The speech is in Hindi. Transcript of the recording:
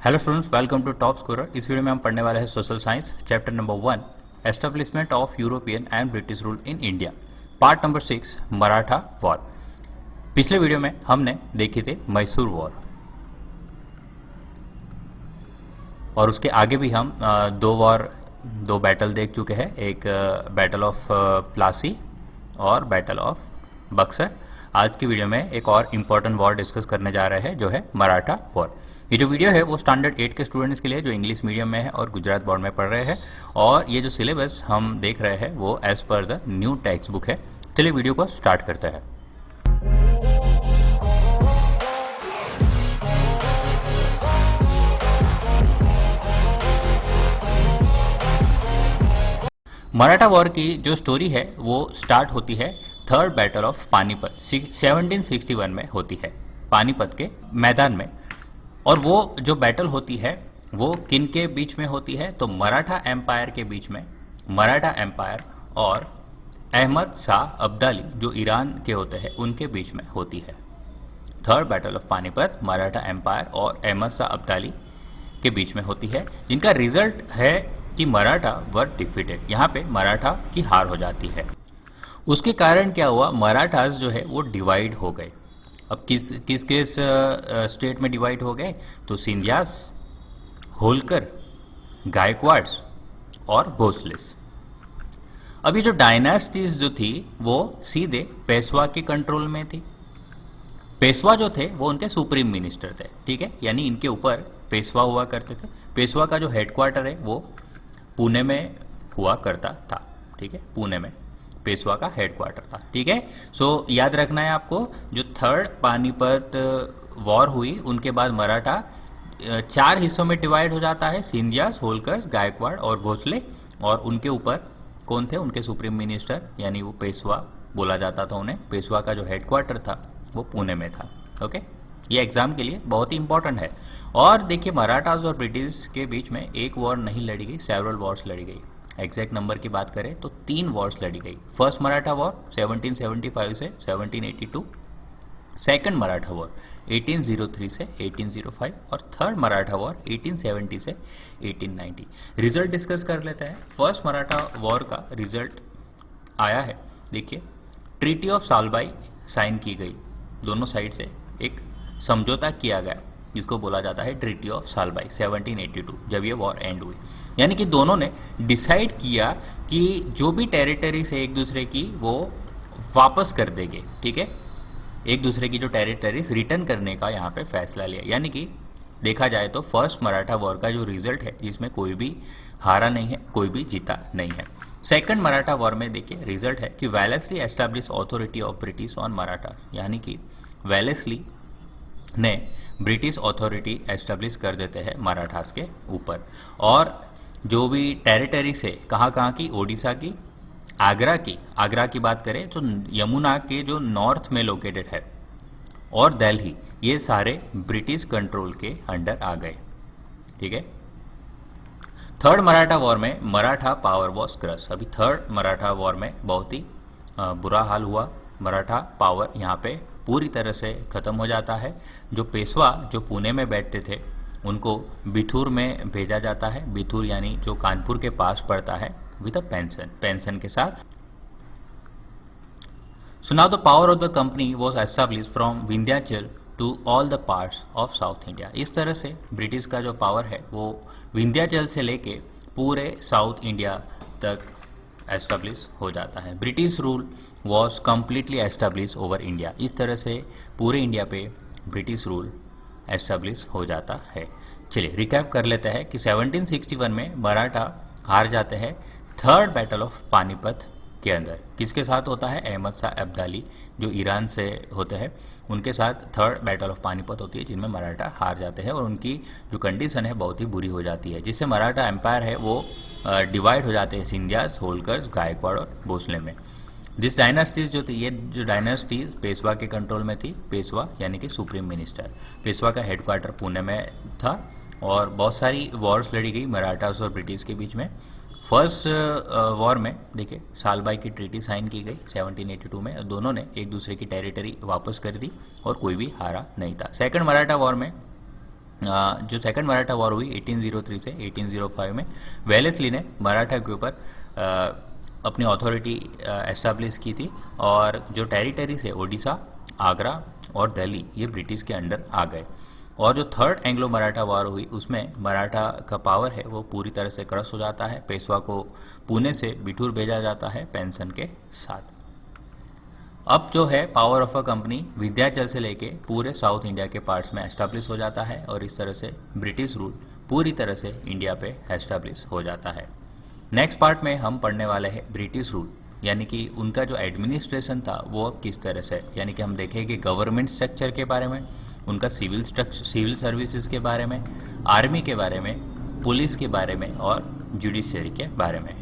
Hello students, welcome to top scorer. इस वीडियो में हम पढ़ने वाले हैं social science chapter number 1 establishment of European and British rule in India, part number 6 Maratha war. पिछले वीडियो में हमने देखी थी मैसूर वॉर और उसके आगे भी हम दो बैटल देख चुके हैं, एक बैटल ऑफ प्लासी और बैटल ऑफ बक्सर। आज की वीडियो में एक और इम्पॉर्टेंट वॉर डिस्कस करने जा रहे हैं जो है मराठा वॉर। ये जो वीडियो है वो स्टैंडर्ड 8 के स्टूडेंट्स के लिए जो इंग्लिश मीडियम में है और गुजरात बोर्ड में पढ़ रहे हैं, और ये जो सिलेबस हम देख रहे हैं वो as per the new text book है। चलिए वीडियो को स्टार्ट करते हैं। मराठा वॉर की जो स्टोरी है वो स्टार्ट होती है थर्ड बैटल ऑफ पानीपत 1761 में होती है, पानीपत के मैदान में। और वो जो बैटल होती है वो किन के बीच में होती है? तो मराठा एम्पायर के बीच में, मराठा एम्पायर और अहमद शाह अब्दाली जो ईरान के होते हैं उनके बीच में होती है। Third battle of Panipat Maratha empire और अहमद शाह अब्दाली के बीच में होती है, जिनका रिजल्ट है कि मराठा वर डिफीटेड। यहाँ पे मराठा की हार हो जाती है। उसके कारण क्या हुआ? मराठास जो है वो डिवाइड हो गए। अब किस किस स्टेट में डिवाइड हो गए? तो सिंधियास, होलकर, गायकवाड्स और भोसलेस। अब ये जो डायनास्टीज जो थी वो सीधे पेशवा के कंट्रोल में थी। पेशवा जो थे वो उनके सुप्रीम मिनिस्टर थे, ठीक है, यानी इनके ऊपर पेशवा हुआ करते थे। पेशवा का जो हेडक्वार्टर है वो पुणे में हुआ करता था, ठीक है, पुणे में पेशवा का हेडक्वार्टर था, ठीक है। सो याद रखना है आपको, जो थर्ड पानीपत वॉर हुई उनके बाद मराठा 4 हिस्सों में डिवाइड हो जाता है, सिंधियास, होलकर, गायकवाड़ और भोसले। और उनके ऊपर कौन थे? उनके सुप्रीम मिनिस्टर, यानी वो पेशवा बोला जाता था उन्हें। पेशवा का जो हेडक्वार्टर था वो पुणे में था। ओके, ये एग्जाम के लिए बहुत ही इंपॉर्टेंट है। और देखिए, मराठास और ब्रिटिश के बीच में एक वॉर नहीं लड़ी गई, सेवरल वॉर्स लड़ी गई। एग्जैक्ट नंबर की बात करें तो 3 वॉर्स लड़ी गई। फर्स्ट मराठा वॉर 1775 से 1782, सेकंड मराठा वॉर 1803 से 1805 और थर्ड मराठा वॉर 1870 से 1890। रिजल्ट डिस्कस कर लेते हैं। फर्स्ट मराठा वॉर का रिजल्ट आया है, देखिए, ट्रीटी ऑफ सालबाई साइन की गई, दोनों साइड से एक समझौता किया गया जिसको बोला जाता है ट्रीटी ऑफ सालबाई 1782, जब ये वॉर एंड हुई। यानी कि दोनों ने डिसाइड किया कि जो भी टेरिटरीज है एक दूसरे की वो वापस कर देंगे, ठीक है। एक दूसरे की जो टेरिटरीज रिटर्न करने का यहाँ पे फैसला लिया। यानी कि देखा जाए तो फर्स्ट मराठा वॉर का जो रिजल्ट है जिसमें कोई भी हारा नहीं है, कोई भी जीता नहीं है। सेकंड मराठा वॉर में देखिए रिजल्ट है कि Wellesley establish authority of British on Maratha, यानी कि वेलेस्ली ने ब्रिटिश अथॉरिटी एस्टेब्लिश कर देते हैं मराठास के ऊपर। और जो भी टेरिटरी से कहाँ की, ओडिशा की, आगरा की बात करें तो यमुना के जो नॉर्थ में लोकेटेड है, और दिल्ली, ये सारे ब्रिटिश कंट्रोल के अंडर आ गए, ठीक है। थर्ड मराठा वॉर में मराठा पावर वॉज क्रश। अभी थर्ड मराठा वॉर में बहुत ही बुरा हाल हुआ। मराठा पावर यहाँ पे पूरी तरह से ख़त्म हो जाता है। जो पेशवा जो पुणे में बैठते थे उनको बिथुर में भेजा जाता है। बिथुर यानी जो कानपुर के पास पड़ता है, विद अ पेंशन के साथ। So now the power of the company was establish from Vindhyachal to all the parts of South India. इस तरह से ब्रिटिश का जो पावर है वो विंध्याचल से लेके पूरे साउथ इंडिया तक एस्टैब्लिश हो जाता है। British rule was completely establish over India. इस तरह से पूरे इंडिया पे ब्रिटिश रूल एस्टैब्लिश हो जाता है। चलिए रिकैप कर लेते हैं कि 1761 में मराठा हार जाते हैं थर्ड बैटल ऑफ पानीपत के अंदर। किसके साथ होता है? अहमद शाह अब्दाली जो ईरान से होते हैं, उनके साथ थर्ड बैटल ऑफ पानीपत होती है, जिनमें मराठा हार जाते हैं और उनकी जो कंडीशन है बहुत ही बुरी हो जाती है, जिससे मराठा एम्पायर है वो डिवाइड हो जाते हैं सिंधियास, होलकर्स, गायकवाड़ और भोसले में। दिस डायनास्टीज जो थी, ये जो डायनास्टीज पेशवा के कंट्रोल में थी। पेशवा यानी कि सुप्रीम मिनिस्टर। पेशवा का हेडक्वार्टर पुणे में था और बहुत सारी वॉर्स लड़ी गई मराठास और ब्रिटिश के बीच में। फर्स्ट वॉर में देखिए सालबाई की ट्रीटी साइन की गई 1782 में, दोनों ने एक दूसरे की टेरिटरी वापस कर दी और कोई भी हारा नहीं था। सेकंड मराठा वॉर में जो सेकंड मराठा वॉर हुई 1803 से 1805 में, वेलेस्ली ने मराठा के ऊपर अपनी अथॉरिटी एस्टैब्लिश की थी, और जो टेरिटरीज है ओडिशा, आगरा और दिल्ली, ये ब्रिटिश के अंडर आ गए। और जो थर्ड एंग्लो मराठा वॉर हुई उसमें मराठा का पावर है वो पूरी तरह से क्रश हो जाता है। पेशवा को पुणे से बिठूर भेजा जाता है पेंशन के साथ। अब जो है power of a company Vindhyachal से लेके पूरे साउथ इंडिया के पार्ट्स में एस्टैब्लिश हो जाता है, और इस तरह से ब्रिटिश रूल पूरी तरह से इंडिया पे एस्टैब्लिश हो जाता है। नेक्स्ट पार्ट में हम पढ़ने वाले हैं ब्रिटिश रूल, यानी कि उनका जो एडमिनिस्ट्रेशन था वो अब किस तरह से, यानी कि हम देखेंगे गवर्नमेंट स्ट्रक्चर के बारे में, उनका सिविल सर्विसेज के बारे में, आर्मी के बारे में, पुलिस के बारे में और जुडिशरी के बारे में।